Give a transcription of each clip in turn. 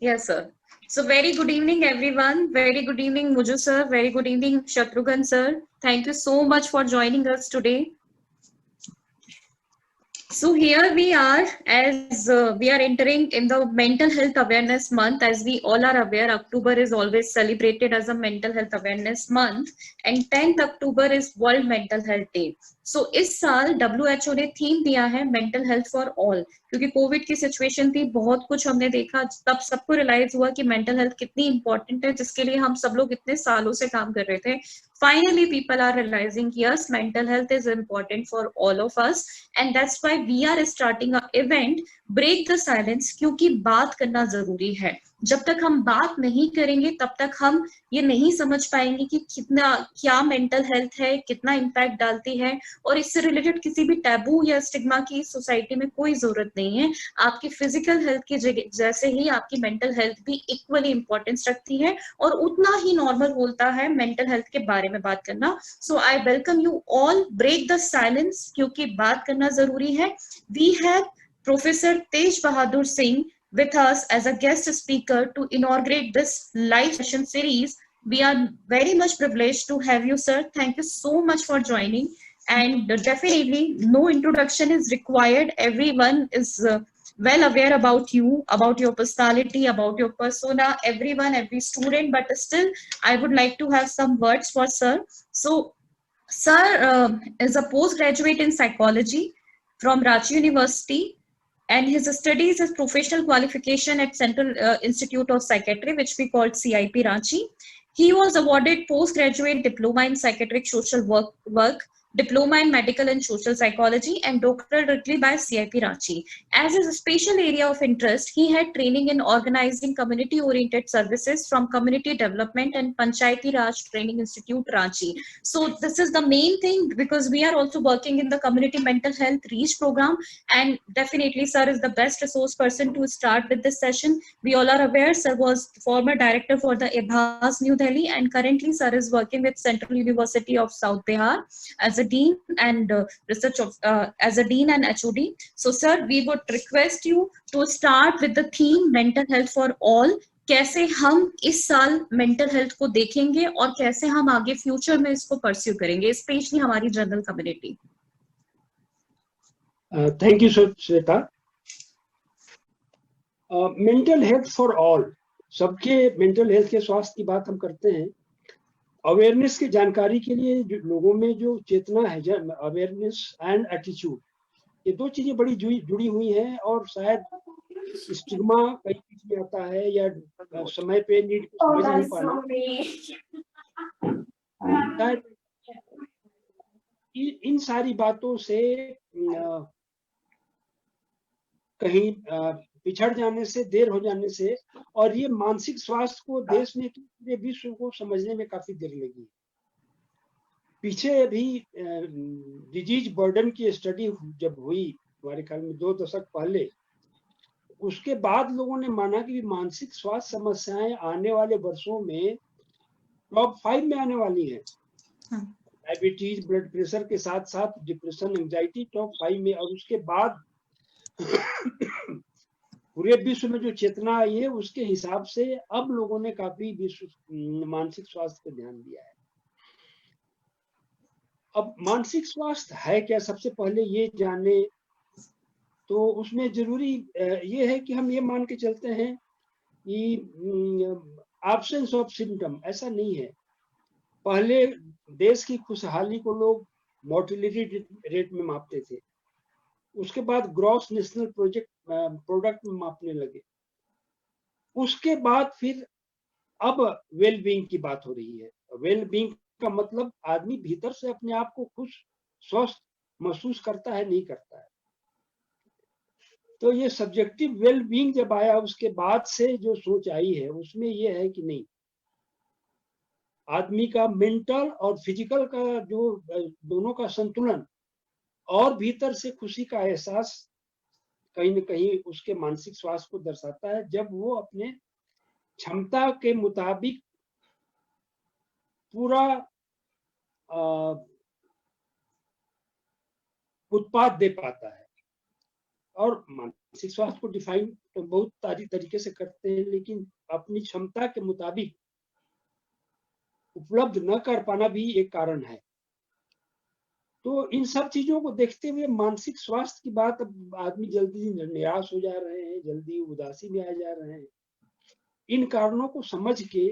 Yes, sir. So very good evening, everyone. Very good evening, Muju sir. Very good evening, Shatrughan sir. Thank you so much for joining us today. So here we are as we are entering in the mental health awareness month. As we all are aware, October is always celebrated as a mental health awareness month, and 10th October is World Mental Health Day. So इस साल WHO ने theme दिया है mental health for all, क्योंकि Covid की situation थी, बहुत कुछ हमने देखा, तब सबको रियलाइज हुआ कि मेंटल हेल्थ कितनी इंपॉर्टेंट है, जिसके लिए हम सब लोग इतने सालों से काम कर रहे थे. Finally people are realizing yes, mental health is important for all of us, and that's why we are starting a event break the silence, क्योंकि बात करना जरूरी है. जब तक हम बात नहीं करेंगे तब तक हम ये नहीं समझ पाएंगे कि कितना क्या मेंटल हेल्थ है, कितना इम्पैक्ट डालती है. और इससे रिलेटेड किसी भी टैबू या स्टिग्मा की सोसाइटी में कोई जरूरत नहीं है. आपकी फिजिकल हेल्थ की जैसे ही आपकी मेंटल हेल्थ भी इक्वली इंपॉर्टेंस रखती है, और उतना ही नॉर्मल होता है मेंटल हेल्थ के बारे में बात करना. So I welcome you all. Break the silence, क्योंकि बात करना जरूरी है. We have Professor Tej Bahadur Singh with us as a guest speaker to inaugurate this live session series. We are very much privileged to have you, sir. Thank you so much for joining. And definitely, no introduction is required. Everyone is well aware about you, about your personality, about your persona, everyone, every student. But still, I would like to have some words for sir. So, sir is a postgraduate in psychology from Ranchi University, and his studies is professional qualification at Central Institute of Psychiatry, which we called CIP Ranchi. He was awarded postgraduate diploma in psychiatric social work, diploma in medical and social psychology, and doctoral degree by CIP Ranchi. As his special area of interest, he had training in organizing community-oriented services from Community Development and Panchayati Raj Training Institute Ranchi. So this is the main thing, because we are also working in the community mental health reach program, and definitely sir is the best resource person to start with this session. We all are aware sir was former director for the Ebhas New Delhi, and currently sir is working with Central University of South Bihar as a dean and research of as a dean and HOD. So sir, we would request you to start with the theme mental health for all. कैसे हम इस साल mental health को देखेंगे और कैसे हम आगे फ्यूचर में इसको परस्यू करेंगे, स्पेशली हमारी general community. Thank you Shweta. Mental health for all, सबके मेंटल हेल्थ के स्वास्थ्य की बात हम करते हैं. अवेयरनेस की जानकारी के लिए लोगों में जो चेतना है, अवेयरनेस एंड एटीट्यूड, ये दो चीजें बड़ी जुड़ी हुई हैं. और शायद स्टिग्मा कहीं बीच में आता है, या समय पे नीड को समझ नहीं पाना. शायद इन सारी बातों से कहीं पिछड़ जाने से, देर हो जाने से, और ये मानसिक स्वास्थ्य को देश में, पूरे विश्व को समझने में काफी देर लगी. पीछे अभी डिजीज बर्डन की स्टडी जब हुई, हमारे ख्याल में 2 दशक पहले, उसके बाद लोगों ने माना कि मानसिक स्वास्थ्य समस्याएं आने वाले वर्षों में टॉप 5 में आने वाली हैं. डायबिटीज, ब्लड प्रेशर के साथ साथ डिप्रेशन, एंजाइटी टॉप 5 में. और उसके बाद पूरे विश्व में जो चेतना आई है, उसके हिसाब से अब लोगों ने काफी विश्व मानसिक स्वास्थ्य पर ध्यान दिया है. अब मानसिक स्वास्थ्य है क्या, सबसे पहले ये जाने. तो उसमें जरूरी ये है कि हम ये मान के चलते हैं कि एब्सेंस ऑफ सिम्टम ऐसा नहीं है. पहले देश की खुशहाली को लोग मोर्टिलिटी रेट में मापते थे. उसके बाद ग्रॉस नेशनल प्रोडक्ट में मापने लगे. उसके बाद फिर अब वेल बीइंग की बात हो रही है. वेल बीइंग का मतलब आदमी भीतर से अपने आप को खुश, स्वस्थ महसूस करता है, नहीं करता है. तो ये सब्जेक्टिव वेल बीइंग जब आया, उसके बाद से जो सोच आई है, उसमें ये है कि नहीं, आदमी का मेंटल और फिजिकल का जो दोनों का संतुलन और भीतर से खुशी का एहसास कहीं न कहीं उसके मानसिक स्वास्थ्य को दर्शाता है, जब वो अपने क्षमता के मुताबिक पूरा उत्पाद दे पाता है. और मानसिक स्वास्थ्य को डिफाइन तो बहुत सारी तरीके से करते हैं, लेकिन अपनी क्षमता के मुताबिक उपलब्ध न कर पाना भी एक कारण है। तो इन सब चीजों को देखते हुए मानसिक स्वास्थ्य की बात, अब आदमी जल्दी निराश हो जा रहे हैं, जल्दी उदासी में आ जा रहे हैं। इन कारणों को समझ के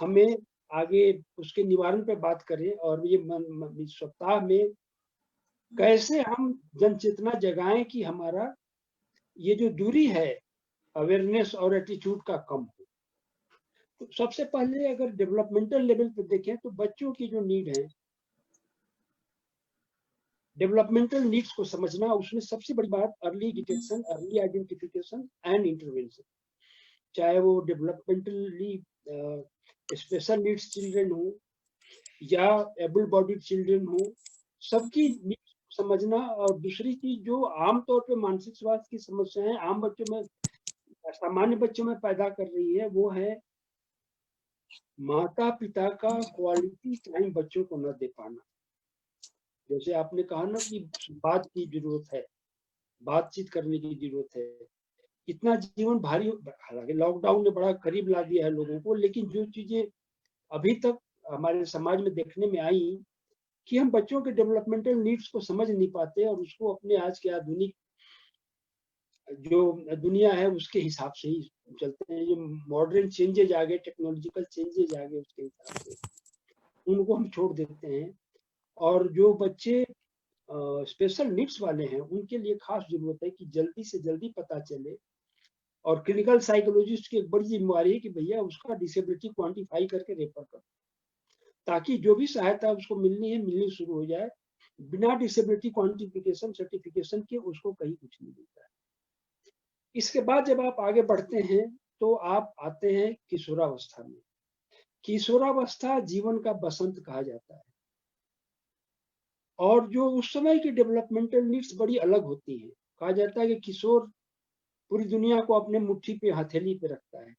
हमें आगे उसके निवारण पे बात करें, और ये इस सप्ताह में कैसे हम जन चेतना जगाएं कि हमारा ये जो दूरी है अवेयरनेस और एटीट्यूड का कम हो। तो सबसे पहले अगर डेवलपमेंटल लेवल पे देखें तो बच्चों की जो नीड है, डेवलपमेंटल नीड्स को समझना, उसमें सबसे बड़ी बात early detection, early identification and intervention. चाहे वो डेवलपमेंटली स्पेशल नीड्स चिल्ड्रन हो या एबल बॉडीड चिल्ड्रन हो, सबकी नीड्स समझना। और दूसरी चीज जो आमतौर पे मानसिक स्वास्थ्य की समस्याएं आम बच्चों में, सामान्य बच्चों में पैदा कर रही है, वो है माता पिता का क्वालिटी टाइम बच्चों को न दे पाना। जैसे आपने कहा ना कि बात की जरूरत है, बातचीत करने की जरूरत है। इतना जीवन भारी, हालांकि लॉकडाउन ने बड़ा करीब ला दिया है लोगों को, लेकिन जो चीजें अभी तक हमारे समाज में देखने में आई कि हम बच्चों के डेवलपमेंटल नीड्स को समझ नहीं पाते और उसको अपने आज के आधुनिक जो दुनिया है उसके हिसाब से ही चलते हैं। जो मॉडर्न चेंजेज आ गए, टेक्नोलॉजिकल चेंजेज आ गए, उसके हिसाब से उनको हम छोड़ देते हैं। और जो बच्चे स्पेशल नीड्स वाले हैं उनके लिए खास जरूरत है कि जल्दी से जल्दी पता चले। और क्लिनिकल साइकोलॉजिस्ट की एक बड़ी जिम्मेवारी है कि भैया उसका डिसेबिलिटी क्वांटिफाई करके रेफर करो, ताकि जो भी सहायता उसको मिलनी है मिलनी शुरू हो जाए। बिना डिसेबिलिटी क्वांटिफिकेशन सर्टिफिकेशन के उसको कहीं कुछ नहीं मिलता है। इसके बाद जब आप आगे बढ़ते हैं तो आप आते हैं किशोरावस्था में। किशोरावस्था जीवन का बसंत कहा जाता है, और जो उस समय की डेवलपमेंटल नीड्स बड़ी अलग होती हैं। कहा जाता है कि किशोर पूरी दुनिया को अपने मुट्ठी पे, हथेली पे रखता है।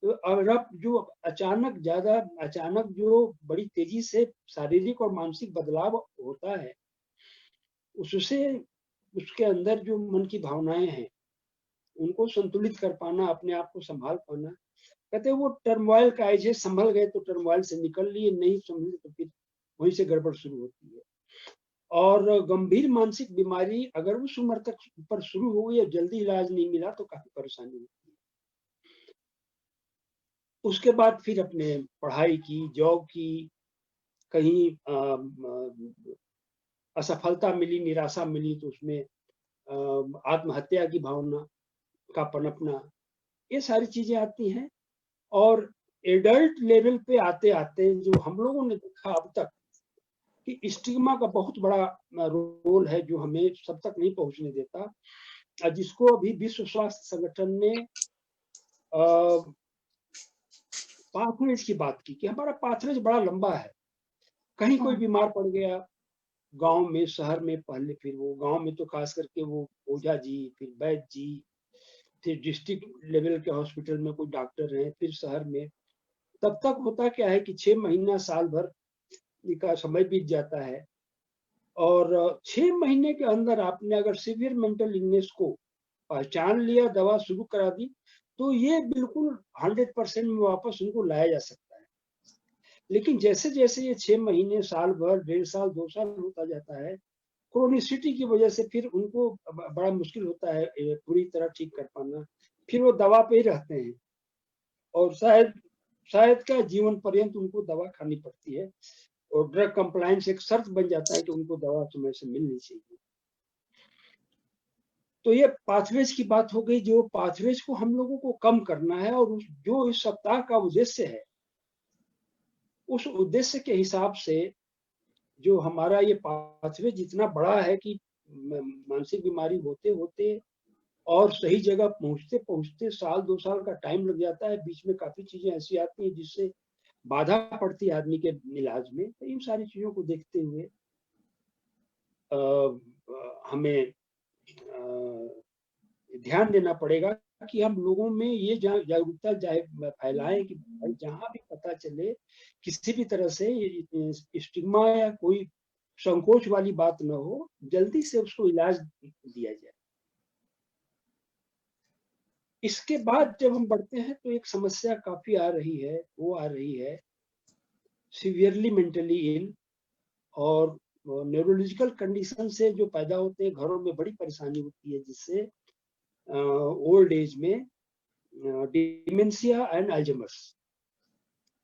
तो और अब जो अचानक जो बड़ी तेजी से शारीरिक और मानसिक बदलाव होता है, उससे उसके अंदर जो मन की भावनाएं हैं उनको संतुलित कर पाना, अपने आप को संभाल पाना। कहते हैं वो टर्मोइल का एज है, संभल गए तो टर्मोइल से निकल लिए, नहीं संभले तो फिर वहीं से गड़बड़ शुरू होती है। और गंभीर मानसिक बीमारी अगर उस उम्र तक पर शुरू हो गई या जल्दी इलाज नहीं मिला तो काफी परेशानी होती है। उसके बाद फिर अपने पढ़ाई की, जॉब की, कहीं असफलता मिली, निराशा मिली तो उसमें आत्महत्या की भावना का पनपना, ये सारी चीजें आती हैं। और एडल्ट लेवल पे आते आते जो हम लोगों ने देखा अब तक कि स्टिग्मा का बहुत बड़ा रोल है जो हमें सब तक नहीं पहुंचने देता, जिसको अभी विश्व स्वास्थ्य संगठन ने पाथवेज की बात की कि हमारा पाथवेज बड़ा लंबा है। कहीं कोई बीमार पड़ गया गांव में, शहर में, पहले फिर वो गांव में तो खास करके वो ओझा जी, फिर वैद्य जी, फिर डिस्ट्रिक्ट लेवल के हॉस्पिटल में कोई डॉक्टर हैं, फिर शहर में। तब तक होता क्या है कि 6 महीना साल भर का समय बीत जाता है, और 6 महीने के अंदर आपने अगर सीवियर मेंटल इलनेस को पहचान लिया, दवा शुरू करा दी, तो ये बिल्कुल 100% में वापस उनको लाया जा सकता है। लेकिन जैसे जैसे ये 6 महीने, साल भर, 1.5 साल, 2 साल होता जाता है, क्रोनिसिटी की वजह से फिर उनको बड़ा मुश्किल होता है पूरी तरह ठीक कर पाना। फिर वो दवा पे ही रहते हैं और शायद का जीवन पर्यंत उनको दवा खानी पड़ती है, और ड्रग कंप्लायंस एक शर्त बन जाता है कि उनको दवा समय से मिलनी चाहिए। तो ये पाथवेज की बात हो गई। जो पाथवेज को हम लोगों को कम करना है, और जो इस सप्ताह का उद्देश्य है, उस उद्देश्य के हिसाब से जो हमारा ये पाथवे जितना बड़ा है कि मानसिक बीमारी होते होते और सही जगह पहुंचते पहुंचते साल 2 साल का टाइम लग जाता है। बीच में काफी चीजें ऐसी आती हैं जिससे बाधा पड़ती है आदमी के इलाज में। तो इन सारी चीजों को देखते हुए हमें ध्यान देना पड़ेगा कि हम लोगों में ये जागरूकता फैलाएं कि भाई जहां भी पता चले किसी भी तरह से स्टिग्मा या कोई संकोच वाली बात न हो, जल्दी से उसको इलाज दिया जाए। इसके बाद जब हम बढ़ते हैं तो एक समस्या काफी आ रही है, वो आ रही है सीवियरली मेंटली इल और न्यूरोलॉजिकल कंडीशन से जो पैदा होते हैं, घरों में बड़ी परेशानी होती है, जिससे ओल्ड एज में डिमेंशिया एंड अल्जाइमर्स।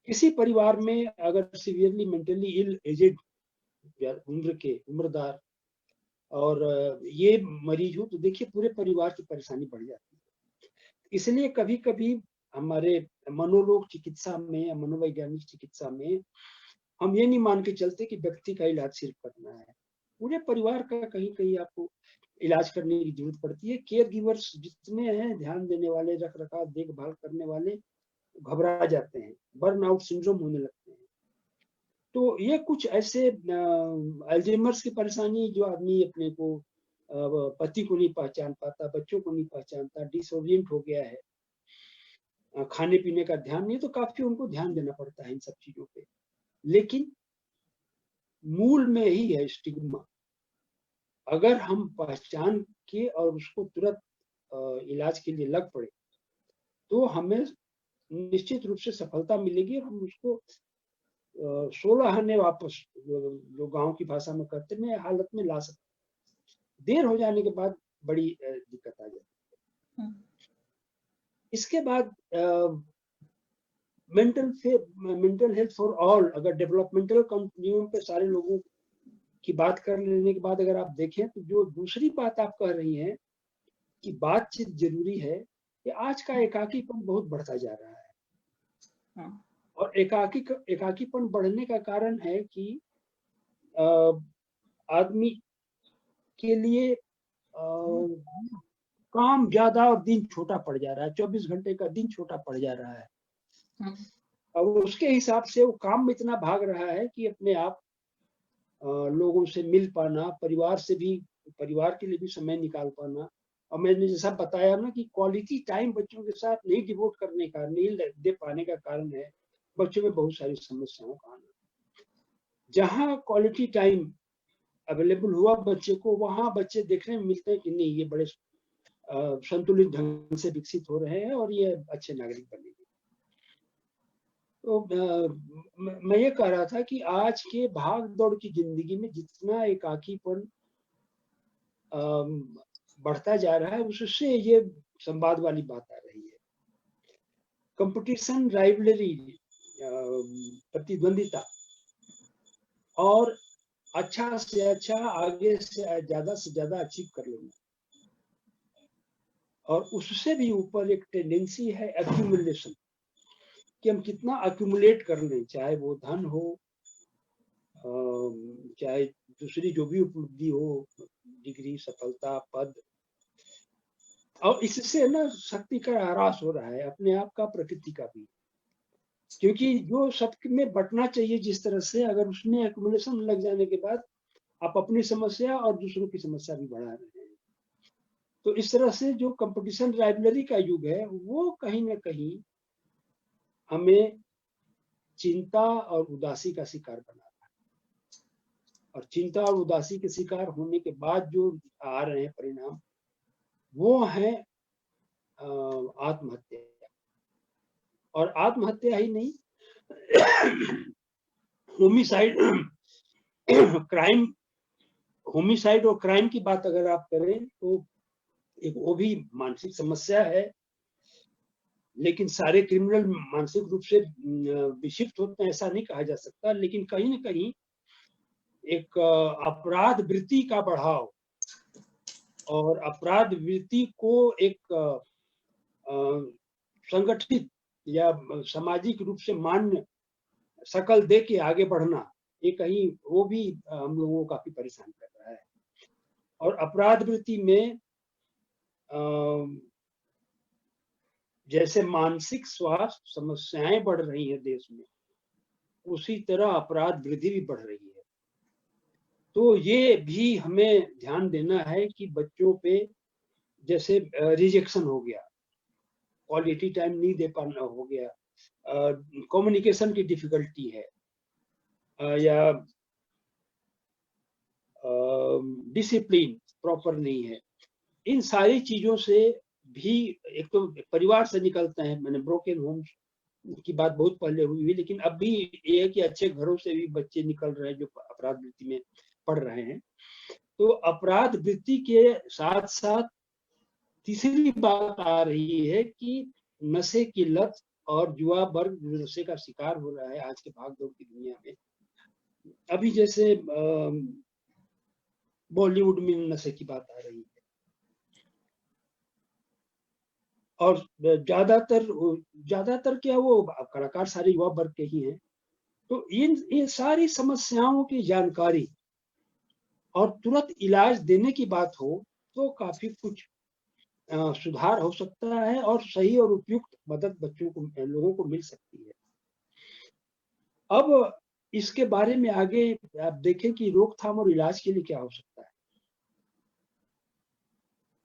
किसी परिवार में अगर सीवियरली मेंटली इल एजेड उम्रदार और ये मरीज हो, तो देखिए पूरे परिवार की परेशानी बढ़ जाती है। इसलिए कभी कभी हमारे मनोरोग चिकित्सा में या मनोवैज्ञानिक चिकित्सा में हम ये नहीं मान के चलते कि व्यक्ति का इलाज सिर्फ करना है, पूरे परिवार का कहीं कहीं आपको इलाज करने की जरूरत पड़ती है। केयर गिवर्स जितने हैं, ध्यान देने वाले, रख रखाव देखभाल करने वाले, घबरा जाते हैं, बर्नआउट सिंड्रोम होने लगते हैं। तो ये कुछ ऐसे अल्जाइमर्स की परेशानी, जो आदमी अपने को पति को नहीं पहचान पाता, बच्चों को नहीं पहचानता, डिसोरिएंट हो गया है, खाने पीने का ध्यान नहीं, तो काफी उनको ध्यान देना पड़ता है इन सब चीजों पे। लेकिन मूल में ही है स्टिग्मा। अगर हम पहचान के और उसको तुरंत इलाज के लिए लग पड़े तो हमें निश्चित रूप से सफलता मिलेगी और हम उसको 16 आने वापस, जो गांव की भाषा में कहते हैं, हालत में ला सकते। देर हो जाने के बाद बड़ी दिक्कत आ जाती है। इसके बाद मेंटल हेल्थ फॉर ऑल, अगर डेवलपमेंटल कंटिन्यूम पे सारे लोगों की बात कर लेने के बाद अगर आप देखें, तो जो दूसरी बात आप कह रही हैं कि बातचीत जरूरी है, कि आज का एकाकीपन बहुत बढ़ता जा रहा है। और एकाकीपन बढ़ने का कारण है कि आदमी के लिए काम ज्यादा और दिन छोटा पड़ जा रहा है, 24 घंटे का दिन छोटा पड़ जा रहा है। और उसके हिसाब से वो काम में इतना भाग रहा है कि अपने आप लोगों से मिल पाना, परिवार के लिए भी समय निकाल पाना, और मैंने जैसा बताया ना कि क्वालिटी टाइम बच्चों के साथ नहीं डिवोट करने का, नहीं दे पाने का कारण है बच्चों में बहुत सारी समस्याओं का आना। जहाँ क्वालिटी टाइम अवेलेबल हुआ बच्चे को, वहां बच्चे देखने में मिलते हैं कि नहीं, ये बड़े संतुलित ढंग से विकसित हो रहे हैं और ये अच्छे नागरिक बनेंगे। तो मैं ये कह रहा था कि आज के भाग दौड़ की जिंदगी में जितना एकाकीपन बढ़ता जा रहा है, उससे ये संवाद वाली बात आ रही है। कंपटीशन, राइवलरी, प्रतिद्वंदिता, और अच्छा से अच्छा, आगे से ज्यादा अचीव कर लेना, और उससे भी ऊपर एक टेंडेंसी है एक्यूमुलेशन, कि हम कितना एक्यूमुलेट कर लें, चाहे वो धन हो, चाहे दूसरी जो भी उपलब्धि हो, डिग्री, सफलता, पद। और इससे ना शक्ति का ह्रास हो रहा है, अपने आप का, प्रकृति का भी। क्योंकि जो सब में बंटना चाहिए जिस तरह से, अगर उसमें एक्यूमुलेशन लग जाने के बाद आप अपनी समस्या और दूसरों की समस्या भी बढ़ा रहे हैं। तो इस तरह से जो कंपटीशन राइवलरी का युग है, वो कहीं ना कहीं हमें चिंता और उदासी का शिकार बना रहा है। और चिंता और उदासी के शिकार होने के बाद जो आ रहे हैं परिणाम, वो है आत्महत्या। और आत्महत्या ही नहीं, होमिसाइड, क्राइम, होमिसाइड और क्राइम की बात अगर आप करें तो एक वो भी मानसिक समस्या है। लेकिन सारे क्रिमिनल मानसिक रूप से विक्षिप्त होते हैं ऐसा नहीं कहा जा सकता, लेकिन कहीं ना कहीं एक अपराध वृत्ति का बढ़ाव और अपराध वृत्ति को एक संगठित या सामाजिक रूप से मान्य शकल दे के आगे बढ़ना, ये कहीं वो भी हम लोगों को काफी परेशान कर रहा है। और अपराध वृत्ति में जैसे मानसिक स्वास्थ्य समस्याएं बढ़ रही हैं देश में, उसी तरह अपराध वृद्धि भी बढ़ रही है। तो ये भी हमें ध्यान देना है कि बच्चों पे जैसे रिजेक्शन हो गया, क्वालिटी टाइम नहीं दे पाना हो गया, कम्युनिकेशन की डिफिकल्टी है, या डिसिप्लिन प्रॉपर नहीं है, इन सारी चीजों से भी एक तो परिवार से निकलते हैं, मैंने ब्रोकन होम्स की बात बहुत पहले हुई हुई, लेकिन अब भी ये है कि अच्छे घरों से भी बच्चे निकल रहे हैं जो अपराध वृत्ति में पड़ रहे हैं। तो अपराध वृत्ति के साथ साथ तीसरी बात आ रही है कि नशे की लत और युवा वर्ग नशे का शिकार हो रहा है आज के भागदौड़ की दुनिया में। अभी जैसे बॉलीवुड में नशे की बात आ रही है, और ज्यादातर क्या वो कलाकार सारे युवा वर्ग के ही हैं। तो इन सारी समस्याओं की जानकारी और तुरंत इलाज देने की बात हो तो काफी कुछ सुधार हो सकता है और सही और उपयुक्त मदद बच्चों को, लोगों को मिल सकती है। अब इसके बारे में आगे आप देखें कि रोकथाम और इलाज के लिए क्या हो सकता है।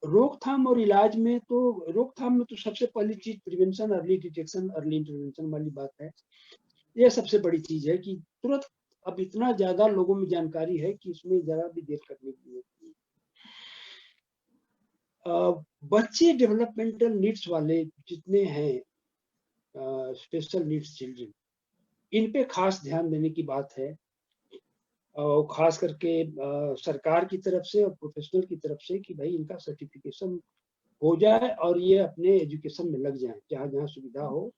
रोकथाम और इलाज में तो, रोकथाम में तो सबसे पहली चीज prevention, early detection, early intervention वाली बात है। ये सबसे बड़ी चीज है कि तुरंत, अब इतना ज्यादा लोगों में जानकारी है कि इसमें जरा भी देर करने की जरूरत नहीं। बच्चे डेवलपमेंटल नीड्स वाले जितने हैं, स्पेशल नीड्स चिल्ड्रन, इन पे खास ध्यान देने की बात है। और खास करके सरकार की तरफ से और प्रोफेशनल की तरफ से कि भाई इनका सर्टिफिकेशन हो जाए और ये अपने एजुकेशन में लग जाए जहाँ जहाँ सुविधा हो।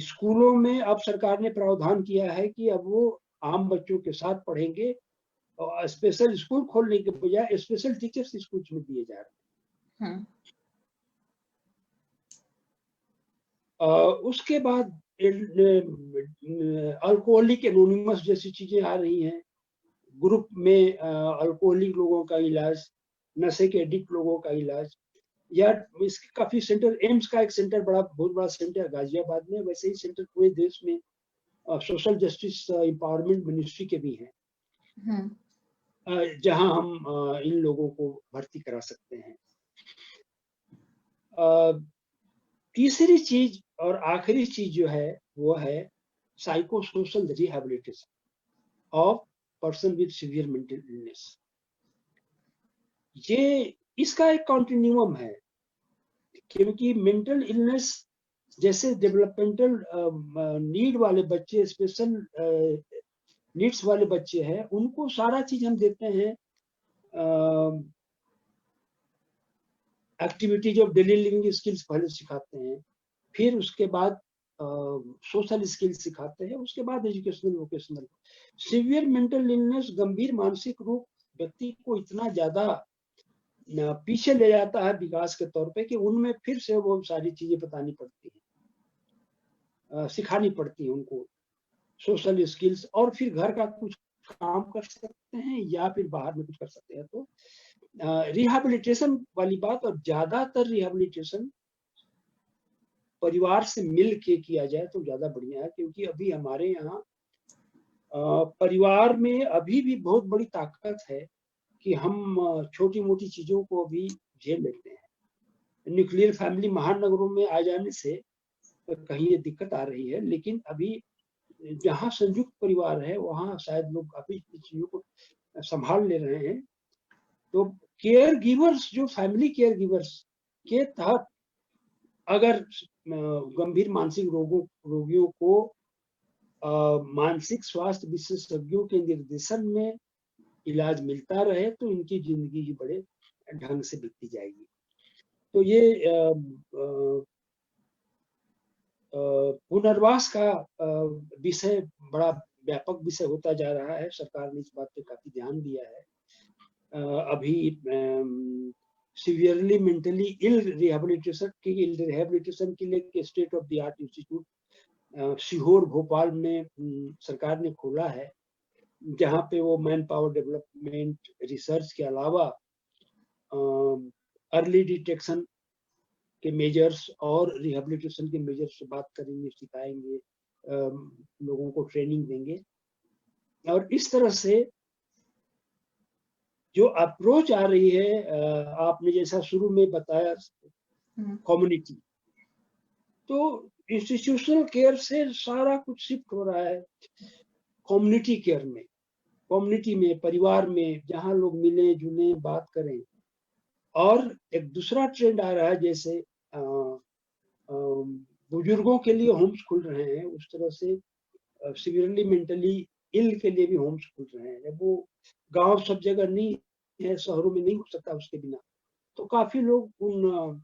स्कूलों में अब सरकार ने प्रावधान किया है कि अब वो आम बच्चों के साथ पढ़ेंगे और स्पेशल स्कूल खोलने के बजाय स्पेशल टीचर्स स्कूल में दिए जा रहे हैं। उसके बाद अल्कोहलिक एनोनिमस जैसी चीजें आ रही हैं। ग्रुप में अल्कोहलिक लोगों का इलाज, नशे के एडिक्ट लोगों का इलाज, या इसके काफी सेंटर, एम्स का एक सेंटर बहुत बड़ा सेंटर गाजियाबाद में, वैसे ही सेंटर पूरे देश में सोशल जस्टिस एम्पावरमेंट मिनिस्ट्री के भी हैं, जहां हम इन लोगों को भर्ती करा सकते हैं। तीसरी चीज और आखिरी चीज जो है वो है psycho social rehabilitation of person with severe mental illness. ये इसका एक कॉन्टिन्यूम है, क्योंकि मेंटल इलनेस जैसे डेवलपमेंटल नीड वाले बच्चे, स्पेशल नीड्स वाले बच्चे हैं, उनको सारा चीज हम देते हैं, activities of daily living skills पहले सिखाते हैं, फिर उसके बाद सोशल स्किल्स सिखाते हैं, उसके बाद educational vocational. Severe mental illness, गंभीर मानसिक रोग व्यक्ति को इतना ज्यादा पीछे ले जाता है विकास के तौर पे कि उनमें फिर से वो सारी चीजें बतानी पड़ती है, सिखानी पड़ती है उनको, सोशल स्किल्स, और फिर घर का कुछ काम कर सकते हैं या फिर बाहर में कुछ कर सकते हैं। तो रिहैबिलिटेशन वाली बात, और ज्यादातर रिहैबिलिटेशन परिवार से मिल के किया जाए तो ज्यादा बढ़िया है, क्योंकि अभी हमारे यहाँ परिवार में अभी भी बहुत बड़ी ताकत है कि हम छोटी मोटी चीजों को भी झेल लेते हैं। न्यूक्लियर फैमिली महानगरों में आ जाने से कहीं ये दिक्कत आ रही है, लेकिन अभी जहाँ संयुक्त परिवार है वहाँ शायद लोग अभी चीजों को संभाल ले रहे हैं। तो केयर गिवर्स, जो फैमिली केयर गिवर्स के तहत अगर गंभीर मानसिक रोगियों को मानसिक स्वास्थ्य विशेषज्ञों के निर्देशन में इलाज मिलता रहे तो इनकी जिंदगी ही बड़े ढंग से बीतती जाएगी। तो ये पुनर्वास का विषय बड़ा व्यापक विषय होता जा रहा है। सरकार ने इस बात पे काफी ध्यान दिया है। अभी सीवियरली मेंटली इल रिहैबिलिटेशन के लिए state of the art institute Sehore Bhopal में सरकार ने खोला है, जहाँ पे वो मैन पावर डेवलपमेंट रिसर्च के अलावा अर्ली डिटेक्शन के मेजर्स और रिहैबिलिटेशन के मेजर्स से बात करेंगे, सिखाएंगे, लोगों को ट्रेनिंग देंगे। और इस तरह से जो अप्रोच आ रही है, आपने जैसा शुरू में बताया कम्युनिटी, तो इंस्टीट्यूशनल केयर से सारा कुछ शिफ्ट हो रहा है कम्युनिटी केयर में, कम्युनिटी में, परिवार में, जहाँ लोग मिले जुले बात करें। और एक दूसरा ट्रेंड आ रहा है, जैसे बुजुर्गों के लिए होम्स खुल रहे हैं, उस तरह से सिवियरली मेंटली इल के लिए भी होम्स खुल रहे हैं। वो गांव सब जगह नहीं है, शहरों में नहीं हो सकता उसके बिना, तो काफी लोग उन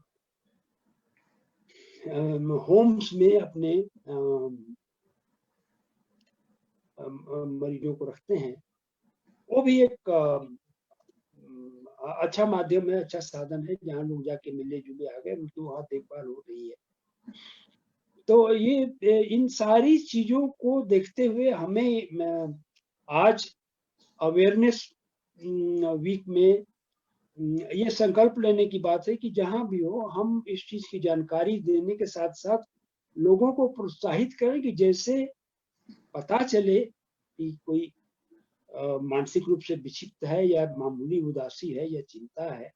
होम्स में अपने मरीजों को रखते हैं। वो भी एक अच्छा माध्यम है, अच्छा साधन है, जहाँ लोग जाके मिले जुले आ गए, उनकी वहाँ देखभाल हो रही है। तो ये इन सारी चीजों को देखते हुए हमें आज अवेयरनेस वीक में ये संकल्प लेने की बात है कि जहां भी हो हम इस चीज की जानकारी देने के साथ साथ लोगों को प्रोत्साहित करें कि जैसे पता चले कि कोई मानसिक रूप से विक्षिप्त है, या मामूली उदासी है, या चिंता है,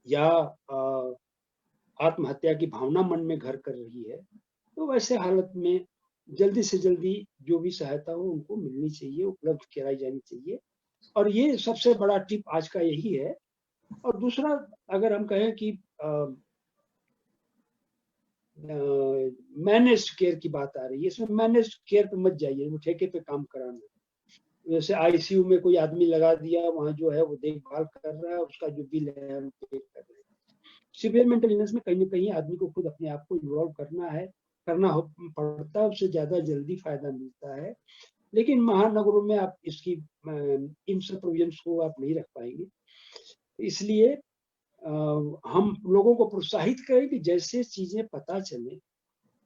या आत्महत्या की भावना मन में घर कर रही है, तो वैसे हालत में जल्दी से जल्दी जो भी सहायता हो उनको मिलनी चाहिए, उपलब्ध कराई जानी चाहिए। और ये सबसे बड़ा टिप आज का यही है। और दूसरा, अगर हम कहें कि मैनेज्ड केयर की बात आ रही है, इसमें मैनेज्ड केयर पे मत जाइए, वो ठेके पे काम कराना। जैसे आईसीयू में कोई आदमी लगा दिया, वहां जो है वो देखभाल कर रहा है, उसका जो बिल है हम पे कर रहे हैं। सीवियर मेंटल इलनेस में कहीं ना कहीं आदमी को खुद अपने आप को इन्वॉल्व करना पड़ता है, उससे ज्यादा जल्दी फायदा मिलता है। लेकिन महानगरों में आप इसकी इन सब प्रोविजंस को आप नहीं रख पाएंगे। इसलिए हम लोगों को प्रोत्साहित करें कि जैसे चीजें पता चले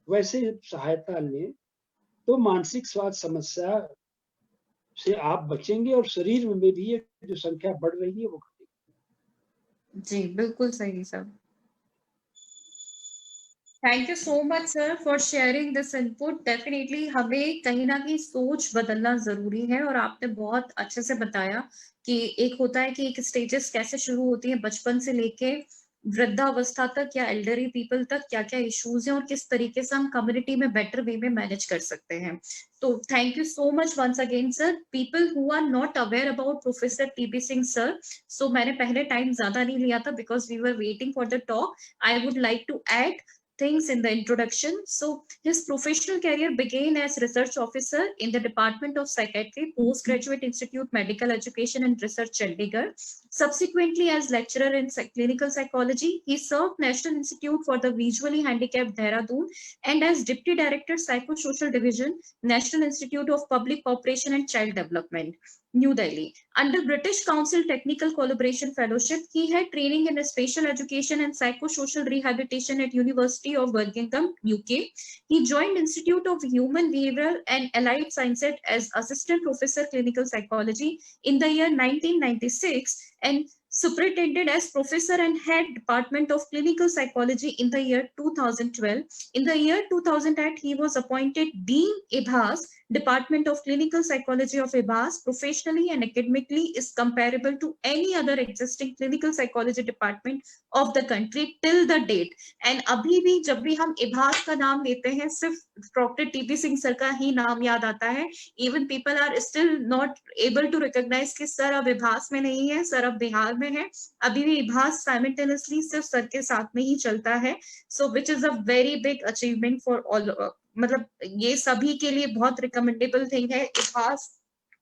वैसे सहायता लें, तो मानसिक स्वास्थ्य समस्या से आप बचेंगे, और शरीर में भी ये जो संख्या बढ़ रही है वो घटेगी। जी बिल्कुल सही sir. Thank you so much sir for sharing this input. Definitely हमें कहीं ना कहीं सोच बदलना जरूरी है, और आपने बहुत अच्छे से बताया कि एक होता है कि एक स्टेजेस कैसे शुरू होती है बचपन से लेके वृद्धावस्था तक या एल्डरी पीपल तक, क्या क्या इश्यूज हैं और किस तरीके से हम कम्युनिटी में बेटर वे में मैनेज कर सकते हैं। तो thank you so much once again sir. People who are not aware about professor TB Singh sir, so मैंने पहले टाइम ज्यादा नहीं लिया था because we were waiting for the talk. I would like to add things in the introduction. So his professional career began as research officer in the Department of Psychiatry, Postgraduate Institute Medical Education and Research, Chandigarh. Subsequently, as lecturer in clinical psychology, he served National Institute for the Visually Handicapped, Dehradun, and as Deputy Director, Psychosocial Division, National Institute of Public Cooperation and Child Development, New Delhi. Under British Council Technical Collaboration Fellowship, he had training in special education and psychosocial rehabilitation at University of Birmingham, UK. He joined Institute of Human Behavioral and Allied Sciences as Assistant Professor Clinical Psychology in the year 1996 and superintended as Professor and Head Department of Clinical Psychology in the year 2012. In the year 2008, he was appointed Dean IBHAS, Department of Clinical Psychology of IBHAS. Professionally and academically is comparable to any other existing clinical psychology department of the country till the date. And अभी भी जब भी हम इभास का नाम लेते हैं सिर्फ डॉक्टर टीबी सिंह सर का ही नाम याद आता है। Even people are still not able to recognise कि सर अब इभास में नहीं है, सर अब बिहार में है। अभी भी इभास साइमल्टेनियसली सिर्फ सर के साथ में ही चलता है। So which is a very big achievement for all, मतलब ये सभी के लिए बहुत रिकमेंडेबल थिंग है। इभास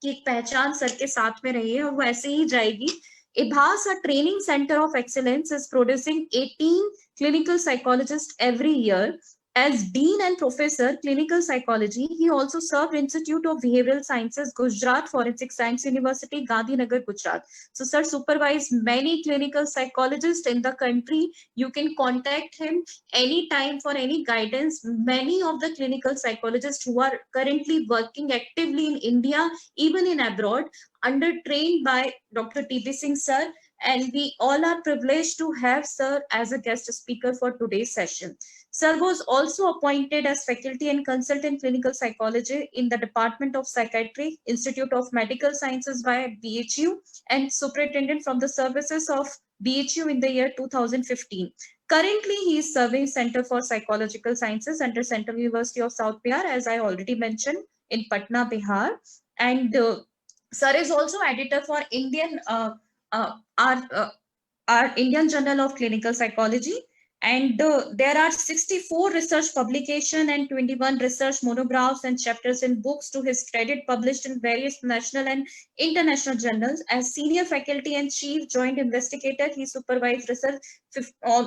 की एक पहचान सर के साथ में रही है और वो ऐसे ही जाएगी। IBHAS, a training center of excellence, is producing 18 clinical psychologists every year. As Dean and Professor Clinical Psychology, he also served Institute of Behavioral Sciences, Gujarat Forensic Science University, Gandhinagar, Gujarat. So, sir supervised many clinical psychologists in the country. You can contact him anytime for any guidance. Many of the clinical psychologists who are currently working actively in India, even in abroad, under trained by Dr. T.B. Singh sir, and we all are privileged to have sir as a guest speaker for today's session. Sir was also appointed as faculty and consultant clinical psychology in the Department of Psychiatry, Institute of Medical Sciences by BHU, and superintendent from the services of BHU in the year 2015. Currently, he is serving Center for Psychological Sciences under Central University of South Bihar, as I already mentioned, in Patna, Bihar. And sir is also editor for Indian our Indian Journal of Clinical Psychology. And there are 64 research publication and 21 research monographs and chapters in books to his credit, published in various national and international journals. As senior faculty and chief joint investigator, he supervised research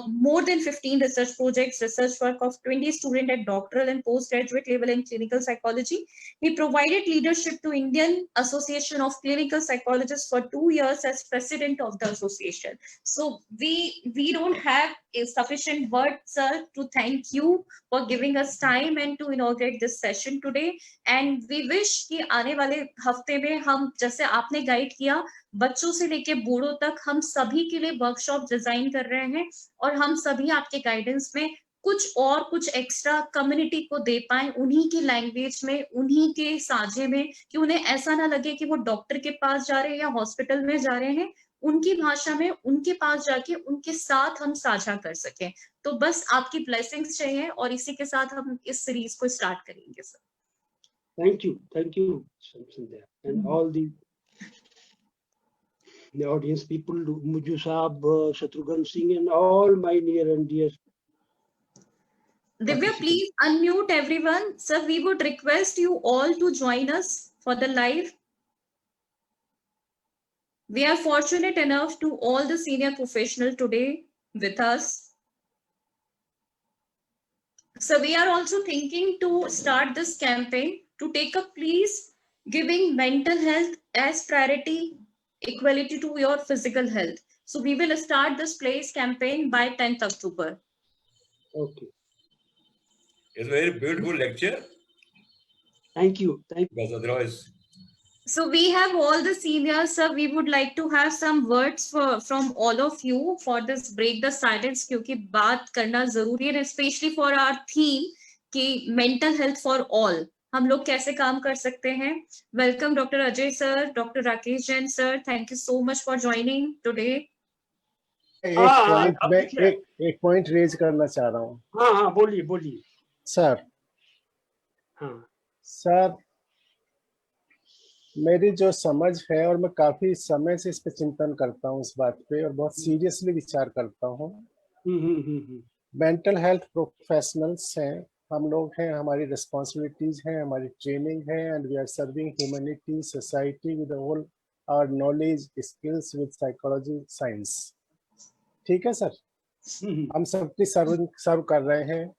more than 15 research projects, research work of 20 students at doctoral and postgraduate level in clinical psychology. He provided leadership to Indian Association of Clinical Psychologists for 2 years as president of the association. So we don't have a sufficient word, sir, to thank you for giving us time and to inaugurate this session today. And we wish कि आने वाले हफ्ते में हम, जैसे आपने guide किया, बच्चों से लेके बूढ़ों तक हम सभी के लिए वर्कशॉप डिजाइन कर रहे हैं, और हम सभी आपके गाइडेंस में कुछ एक्स्ट्रा कम्युनिटी को दे पाए, उन्हीं की लैंग्वेज में, उन्हीं के साझे में, कि उन्हें ऐसा ना लगे कि वो डॉक्टर के पास जा रहे हैं या हॉस्पिटल में जा रहे हैं, उनकी भाषा में उनके पास जाके उनके साथ हम साझा कर सकें। तो बस आपकी ब्लेसिंग्स चाहिए, और इसी के साथ हम इस सीरीज को स्टार्ट करेंगे sir. Thank you Sandhya and all the audience people, Muju साहब, Shatrughan Singh and all my near and dear. Divya, please unmute everyone. Sir, we would request you all to join us for the live. We are fortunate enough to all the senior professionals today with us. So we are also thinking to start this campaign to take up, please, giving mental health as priority, equality to your physical health. So we will start this place campaign by 10th October. Okay. It's a very beautiful lecture. Thank you. Because otherwise. So we have all the seniors, sir. We would like to have some words from all of you for this break the silence, क्योंकि बात करना जरूरी है, especially for our theme कि mental health for all. हम लोग कैसे काम कर सकते हैं? Welcome Dr. Ajay sir, Dr. Rakesh Jain sir. Thank you so much for joining today. एक पॉइंट रेज करना चाह रहा हूँ। हाँ, बोलिए सर। हाँ सर, मेरी जो समझ है, और मैं काफी समय से इस पे चिंतन करता हूँ इस बात पे, और बहुत सीरियसली विचार करता हूँ। मेंटल हेल्थ प्रोफेशनल्स हैं, हम लोग हैं, हमारी रिस्पॉन्सिबिलिटीज हैं, हमारी ट्रेनिंग है, and we are serving humanity, society with all our knowledge, skills with psychology, science. ठीक है सर, हम सबकी सर्व कर रहे हैं।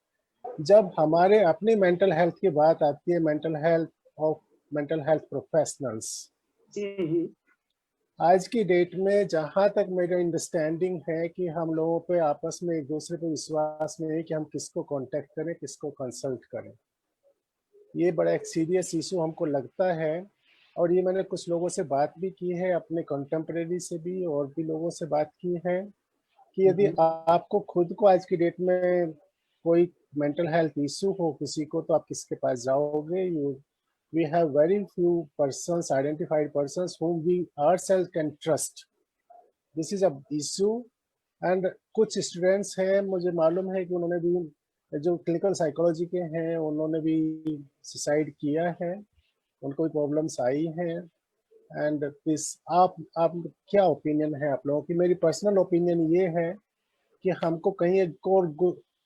जब हमारे अपनी मेंटल हेल्थ की बात आती है, मेंटल हेल्थ प्रोफेशनल्स, आज की डेट में जहां तक मेरा अंडरस्टैंडिंग है कि हम लोगों पे आपस में एक दूसरे पे विश्वास नहीं है कि हम किसको कांटेक्ट करें, किसको कंसल्ट करें। ये बड़ा एक सीरियस इशू हमको लगता है, और ये मैंने कुछ लोगों से बात भी की है, अपने कंटेम्परेरी से भी और भी लोगों से बात की है, कि यदि आपको खुद को आज की डेट में कोई मेंटल हेल्थ इशू हो किसी को, तो आप किसके पास जाओगे? We have very few persons, identified persons whom we ourselves can trust. This is a issue, and कुछ स्टूडेंट्स हैं, मुझे मालूम है कि उन्होंने भी, जो क्लिनिकल साइकोलॉजी के हैं, उन्होंने भी सुसाइड किया है, उनको भी प्रॉब्लम्स आई हैं। एंड दिस आप क्या ओपिनियन है आप लोगों की? मेरी पर्सनल ओपिनियन ये है कि हमको कहीं एक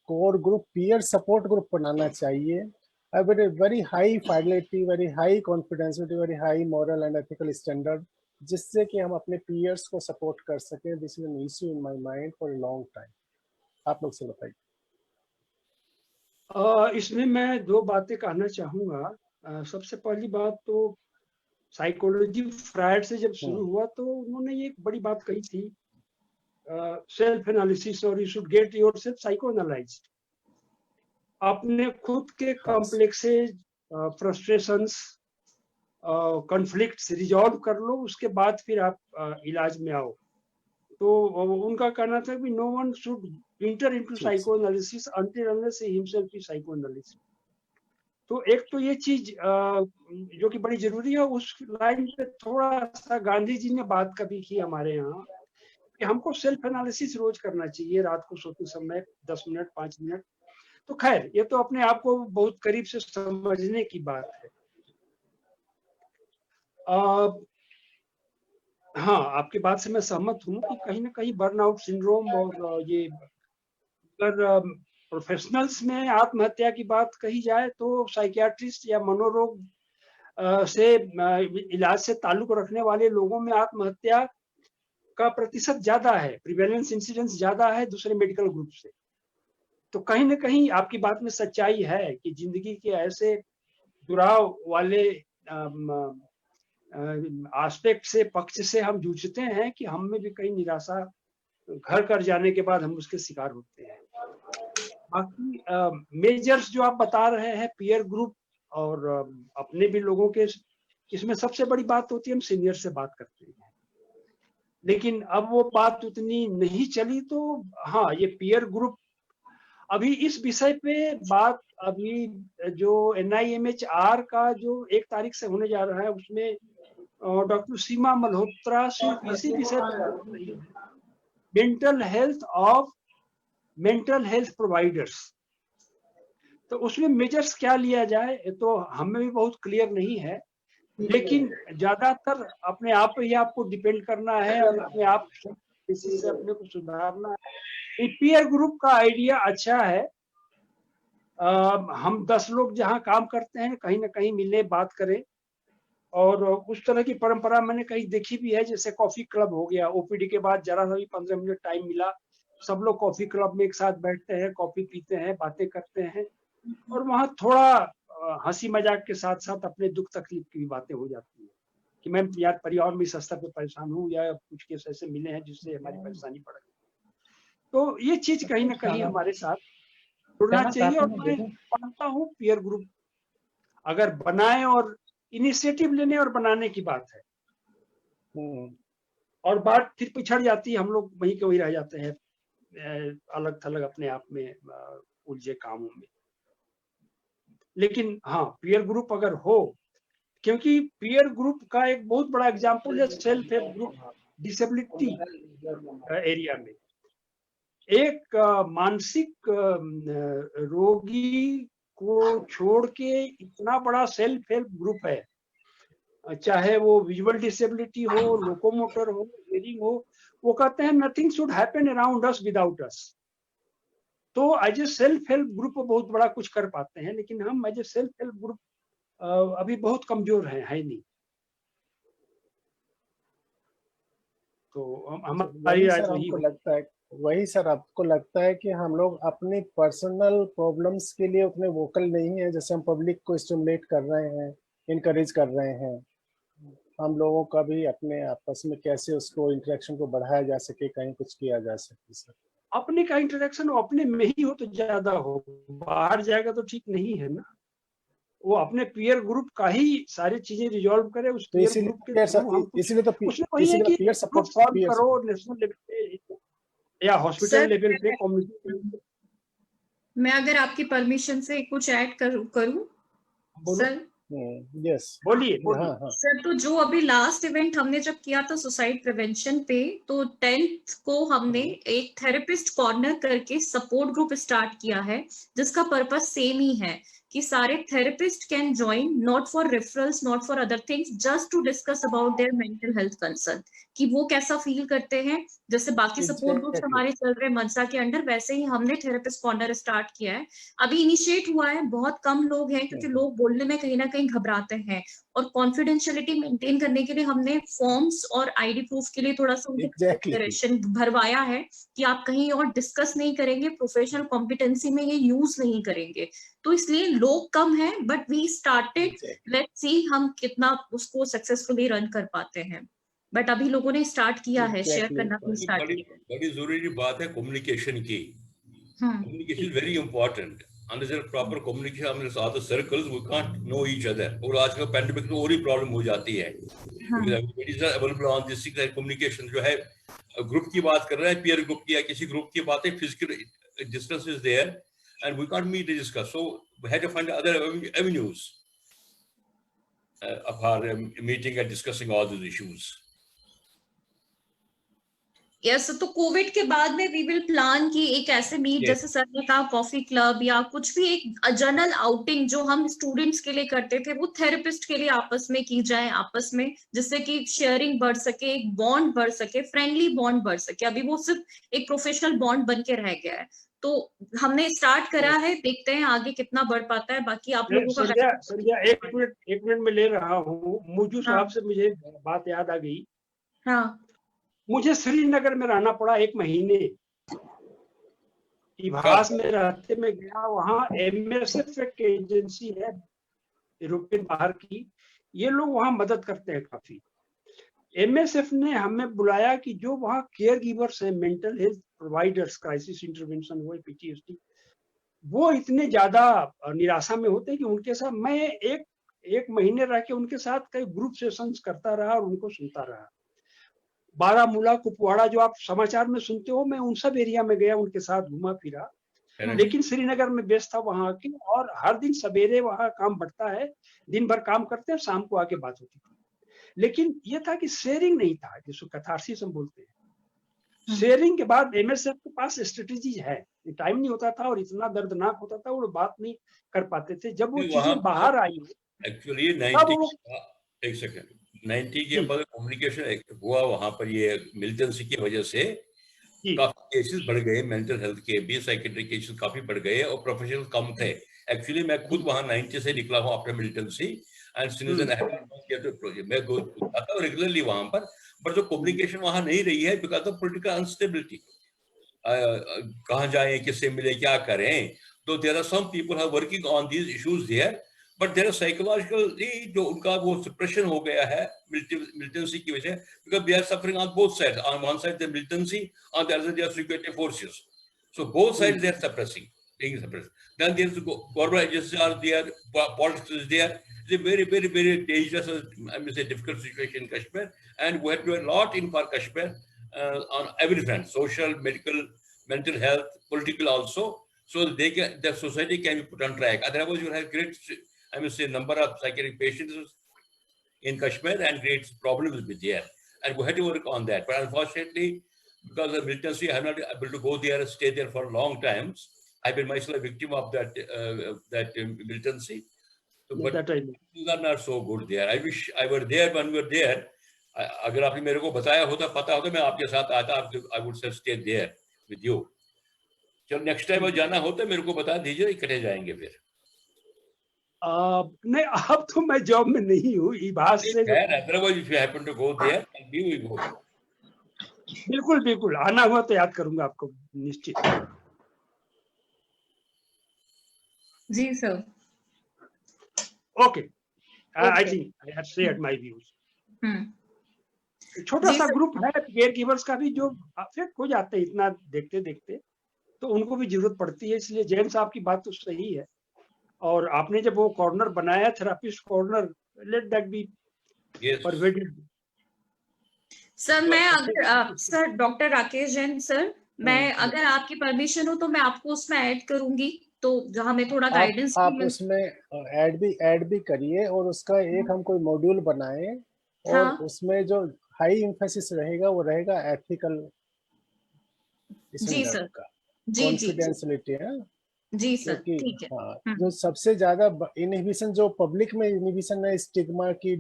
core group, peer support group बनाना चाहिए, very high fidelity, very high confidentiality, very high moral and ethical standard, जिससे कि हम अपने peers को support कर सकें। This is an issue in my mind for a long time. आप लोग से बताइए। इसमें मैं दो बातें कहना चाहूँगा। सबसे पहली बात तो साइकोलॉजी फ्रायड से जब शुरू हुआ तो उन्होंने एक बड़ी बात कही थी, सेल्फ एनालिसिस, और you should get yourself psycho analysed. अपने खुद के कॉम्प्लेक्सेस, फ्रस्ट्रेशंस, कॉन्फ्लिक्ट्स रिजॉल्व कर लो, उसके बाद फिर आप इलाज में आओ। तो उनका कहना था कि no one should enter into psycho analysis until unless he himself is psycho analyst. तो एक तो ये चीज जो कि बड़ी जरूरी है। उस लाइन पे थोड़ा सा गांधी जी ने बात कभी की हमारे यहाँ कि हमको सेल्फ एनालिसिस रोज करना चाहिए, रात को सोते समय 10 मिनट 5 मिनट। तो खैर, ये तो अपने आप को बहुत करीब से समझने की बात है। हाँ, आपकी बात से मैं सहमत हूँ कि कहीं न कहीं बर्नआउट सिंड्रोम और ये अगर प्रोफेशनल्स में आत्महत्या की बात कही जाए तो साइकियाट्रिस्ट या मनोरोग से इलाज से ताल्लुक रखने वाले लोगों में आत्महत्या का प्रतिशत ज़्यादा है, प्रिवेलेंस इंसिडेंस ज़्यादा है दूसरे मेडिकल ग्रुप से। तो कहीं न कहीं आपकी बात में सच्चाई है कि ज़िंदगी के ऐसे दुराव वाले एस्पेक्ट से, पक्ष से हम जूझते हैं कि हम में भी कई निराशा घर कर जाने के बाद हम उसके शिकार होते हैं। बाकी मेजर्स जो आप बता रहे हैं पीयर ग्रुप और अपने भी लोगों के, इसमें सबसे बड़ी बात होती है हम सीनियर से बात करते हैं, लेकिन अब वो बात उतनी नहीं चली। तो हाँ, ये पीयर ग्रुप अभी इस विषय पे बात अभी जो NIMHR का जो 1 तारीख से होने जा रहा है उसमें डॉक्टर सीमा मल्होत्रा सिर्फ इसी विषय पर बोल रही है, मेंटल हेल्थ प्रोवाइडर्स। तो उसमें मेजर्स क्या लिया जाए तो हमें भी बहुत क्लियर नहीं है, लेकिन ज्यादातर अपने आप पे ही आपको डिपेंड करना है और अपने आप से अपने को सुधारना है। पीयर ग्रुप का आइडिया अच्छा है। हम 10 लोग जहाँ काम करते हैं कहीं ना कहीं मिले बात करें, और उस तरह की परंपरा मैंने कहीं देखी भी है, जैसे कॉफी क्लब हो गया, ओपीडी के बाद जरा सा भी 15 मिनट टाइम मिला, सब लोग कॉफी क्लब में एक साथ बैठते हैं, कॉफी पीते हैं, बातें करते हैं, और वहाँ थोड़ा हंसी मजाक के साथ साथ अपने दुख तकलीफ की भी बातें हो जाती है कि मैं यार परिवार में इस स्तर पे परेशान हूँ, या कुछ केस ऐसे मिले हैं जिससे हमारी परेशानी बढ़ गई। तो ये चीज कहीं ना कहीं हमारे साथ जुड़ना चाहिए, और मैं मानता हूँ पीयर ग्रुप अगर बनाए, और इनिशिएटिव लेने और बनाने की बात है, और बात फिर पिछड़ जाती है, हम लोग वहीं के वहीं रह जाते हैं अलग थलग अपने आप में उलझे कामों में। लेकिन हाँ, पीयर ग्रुप अगर हो, क्योंकि पीयर ग्रुप का एक बहुत बड़ा एग्जाम्पल है self help group disability area में। एक मानसिक रोगी को छोड़ के इतना बड़ा सेल्फ हेल्प ग्रुप है, चाहे वो विजुअल डिसेबिलिटी हो, लोकोमोटर हो, हियरिंग हो, वो कहते हैं nothing should happen around us without us. तो as a self help group बहुत बड़ा कुछ कर पाते हैं, लेकिन हम as a self help group अभी बहुत कमजोर है नहीं। तो हमारी राय तो हमको लगता है वही सर, आपको लगता है कि हम लोग अपनी पर्सनल प्रॉब्लम्स के लिए उतने वोकल नहीं है, जैसे हम पब्लिक को स्टिमुलेट कर रहे हैं, इनकरेज कर रहे हैं। हम लोगों का भी अपने आपस में कैसे उसको इंटरेक्शन को बढ़ाया जा सके, कहीं कुछ किया जा सके सर। अपने का इंटरेक्शन अपने में ही हो तो ज्यादा हो, बाहर जाएगा तो ठीक नहीं है ना। वो अपने पीयर ग्रुप का ही सारी चीजें रिजॉल्व करे, उस तो पीयर ग्रुप के थ्रू हम इसीलिए तो उसमें वही है कि पीयर ग्रुप सपोर्ट फॉर्म करो नेशनल लेवल पे या हॉस्पिटल लेवल पे, कम्युनिटी लेवल। मैं अगर आपकी परमिशन से कुछ ऐड करूं सर। यस बोलिए। सर, तो जो अभी लास्ट इवेंट हमने जब किया था सुसाइड प्रिवेंशन पे, तो 10th को हमने एक थेरेपिस्ट कॉर्नर करके सपोर्ट ग्रुप स्टार्ट किया है, जिसका पर्पस सेम ही है कि सारे therapist can join, not for referrals, not for other things, just to discuss about their mental health concern, कि वो कैसा फील करते हैं। जैसे बाकी सपोर्ट ग्रुप्स हमारे चल रहे मनसा के अंडर, वैसे ही हमने थेरेपिस्ट कॉर्नर स्टार्ट किया है। अभी इनिशिएट हुआ है, बहुत कम लोग हैं क्योंकि लोग बोलने में कहीं ना कहीं घबराते हैं, और कॉन्फिडेंशियलिटी मेंटेन करने के लिए हमने फॉर्म्स और आईडी प्रूफ के लिए थोड़ा सा उनको डिक्लेरेशन भरवाया है कि आप कहीं और डिस्कस नहीं करेंगे, प्रोफेशनल कॉम्पिटेंसी में ये यूज नहीं करेंगे। तो इसलिए लोग कम हैं, but we started, let's see हम कितना उसको सक्सेसफुली रन कर पाते हैं। बट अभी लोगों ने स्टार्ट किया है, शेयर करना भी स्टार्ट किया है। बड़ी जरूरी बात है कम्युनिकेशन की। Communication very important. Unless there proper communication among other circles, we can't know each other. और आजकल पैंडेमिक में और ही प्रॉब्लम हो जाती है, क्योंकि everybody is available on this communication जो है। ग्रुप की बात कर रहे हैं, पीयर ग्रुप की या किसी ग्रुप की बातें, physical distance is there and we can't meet and discuss, so we had to find other avenues of our meeting and discussing all these issues. Yes, तो कोविड के बाद में वी विल प्लान कि एक ऐसे meet Yes. जैसे sir ने कहा कॉफी क्लब या कुछ भी एक जनरल आउटिंग जो हम स्टूडेंट्स के लिए करते थे वो थेरेपिस्ट के लिए आपस में की जाए आपस में, जिससे कि शेयरिंग बढ़ सके, एक बॉन्ड बढ़ सके, फ्रेंडली बॉन्ड बढ़ सके। अभी वो सिर्फ एक प्रोफेशनल बॉन्ड बन के रह गया है, तो हमने स्टार्ट करा है, देखते हैं आगे कितना बढ़ पाता है। बाकी आप लोगों का संध्या एक मिनट में ले रहा हूँ। मुझू साहब से मुझे बात याद आ गई। हाँ, मुझे श्रीनगर में रहना पड़ा 1 महीने। इभास में रहते मैं गया, वहाँ MSF एक एजेंसी है यूरोपियन बाहर की, ये लोग वहाँ मदद करते हैं काफी। MSF ने हमें बुलाया कि जो वहाँ केयर गिवर्स हैं, mental health providers, crisis intervention हुए, PTSD, वो इतने ज्यादा निराशा में होते हैं कि उनके साथ मैं एक महीने रह के उनके साथ कई ग्रुप सेशंस करता रहा और उनको सुनता रहा। बारामूला, कुपवाड़ा जो आप समाचार में सुनते हो, मैं उन सब एरिया में गया, उनके साथ घुमा फिरा। लेकिन श्रीनगर में बेस था वहां की, और हर दिन सवेरे वहां काम बढ़ता है, दिन भर काम करते हैं, शाम को आके बात होती थी। लेकिन ये था कि शेयरिंग नहीं था, जिसको कैथार्सिस हम बोलते हैं। शेयरिंग के बाद MSF के पास स्ट्रेटेजीज है, टाइम नहीं होता था और इतना दर्दनाक होता था, वो बात नहीं कर पाते थे। जब वो चीजें बाहर आई, एक्चुअली 90 के बाद कम्युनिकेशन हुआ वहां पर, ये मिलिटेंसी की वजह से काफी केसेस बढ़ गए, मेंटल हेल्थ के भी, साइकेट्री केसेस काफी बढ़ गए और प्रोफेशनल कम थे। एक्चुअली मैं खुद वहां 90 से निकला हूं आफ्टर मिलिटेंसी एंड सिटीजन मैं आता हूं रेगुलरली वहां पर, बट जो कम्युनिकेशन वहां नहीं रही है बिकॉज ऑफ पॉलिटिकल अनस्टेबिलिटी। कहाँ जाएं, किससे मिले, क्या करें। तो there are some people are working on these issues there, but there psychologically जो उनका वो सप्रेशन हो गया है मिलिटेंसी की वजह, because they are suffering on both sides, on one side the militancy, on the other they are security forces, so both sides they are suppressing, being suppressed. Then there is government agencies are there, politics is there. It's a very dangerous, I mean, say difficult situation in Kashmir, and we have to do a lot in for Kashmir on every front: social, medical, mental health, political also, so they can, the society can be put on track. Otherwise, you have great, I mean, say number of psychiatric patients in Kashmir, and great problems will be there, and we have to work on that. But unfortunately, because of militancy, I'm not able to go there and stay there for long times. I've been myself a victim of that militancy. So, but things are not so good there. I wish I were there when we were there. अगर आपने मेरे को बताया होता, पता होता, मैं आपके साथ आता, I would have stayed there with you. चलो नेक्स्ट टाइम जाना होता मेरे को बता दीजिए, इकट्ठे जाएंगे फिर। नहीं, अब तो मैं जॉब में नहीं हूँ, इभास से। Otherwise, if you happen to go there, we will go. बिल्कुल आना हुआ तो याद करूंगा आपको, निश्चित। जी sir. Okay, I think I have shared my views. छोटा सा ग्रुप है केयर गिवर्स का भी, जो अफेक्ट हो जाते हैं इतना देखते देखते, तो उनको भी जरूरत पड़ती है। इसलिए जैन साहब की बात तो सही है, और आपने जब वो कॉर्नर बनाया, therapist corner, let that be pervaded. Sir मैं अगर sir doctor Rakesh Jain sir, मैं अगर आपकी परमिशन हो तो मैं आपको उसमें ऐड करूंगी, तो जहां में थोड़ा गाइडेंस आप उसमें ऐड भी करिए, और उसका एक हम कोई मॉड्यूल बनाएं, और उसमें जो हाई एम्फेसिस रहेगा वो रहेगा एथिकल, जी सर, कॉन्फिडेंशियलिटी है। जी सर, ठीक है। हाँ, जो सबसे ज्यादा इनहिबिशन, जो पब्लिक में इनहिबिशन है, स्टिग्मा की,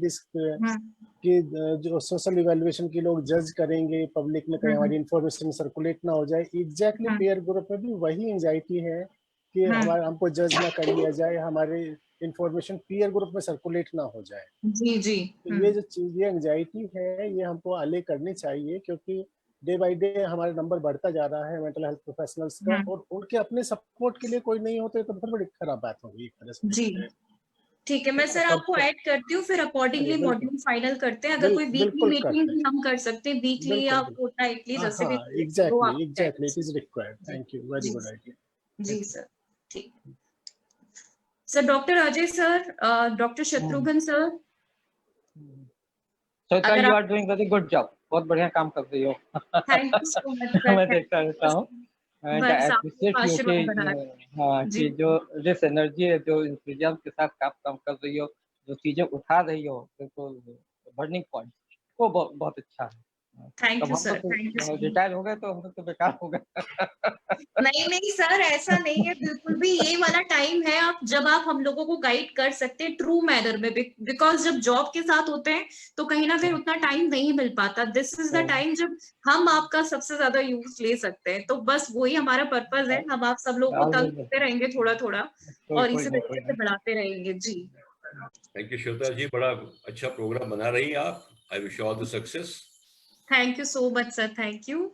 कि जो सोशल इवैल्यूएशन की लोग जज करेंगे पब्लिक में, कहीं हमारी इंफॉर्मेशन सर्कुलेट ना हो जाए। एग्जैक्टली पीयर ग्रुप में भी वही एंजाइटी है कि हमारे, हमको जज ना कर लिया जाए, हमारे इंफॉर्मेशन पीयर ग्रुप में सर्कुलेट ना हो जाए। जी। तो ये जो चीज, ये एंजाइटी है, ये हमको अलग करनी चाहिए, क्योंकि डे बाय डे हमारा नंबर बढ़ता जा रहा है मेंटल हेल्थ प्रोफेशनल्स का, और उनके अपने सपोर्ट के लिए कोई नहीं होते तो फिर बड़ी खराब बात होगी एक तरह से। जी ठीक है, मैं सर आपको ऐड करती हूँ, फिर अकॉर्डिंगली मॉड्यूल फाइनल करते हैं। अगर कोई वीकली मीटिंग भी हम कर सकते हैं, वीकली या फोर्टनाइटली, जैसे भी। Exactly it is required. Thank you, very good idea. जी सर, ठीक। Sir doctor Ajay sir, doctor Shatrughan sir, sir you are doing very good job, बहुत बढ़िया काम कर रही हो। Thank you so much sir. मैं देखता रहता हूँ, एंड आई अप्रिशिएट यू कि जो जिस एनर्जी है, जो इंतजाम के साथ काम कर रही हो, जो चीजें उठा रही हो, बिल्कुल बर्निंग पॉइंट, वो बहुत अच्छा है। Thank you sir, thank you. Retire हो गए तो हम लोग तो बेकार हो गए। नहीं सर, ऐसा नहीं है बिल्कुल भी। ये वाला टाइम है आप जब आप हम लोगों को गाइड कर सकते हैं ट्रू मैनर में, बिकॉज जब जॉब के साथ होते हैं तो कहीं ना कहीं उतना टाइम नहीं मिल पाता। दिस इज द टाइम जब हम आपका सबसे ज्यादा यूज ले सकते हैं। तो बस वही हमारा पर्पस है, हम आप सब लोगों को तंग करते रहेंगे थोड़ा थोड़ा और इसी तरीके से बढ़ाते रहेंगे। जी थैंक यू श्वेता जी, बड़ा अच्छा प्रोग्राम बना रही हैं आप। I wish you all the success. Thank you so much sir, thank you.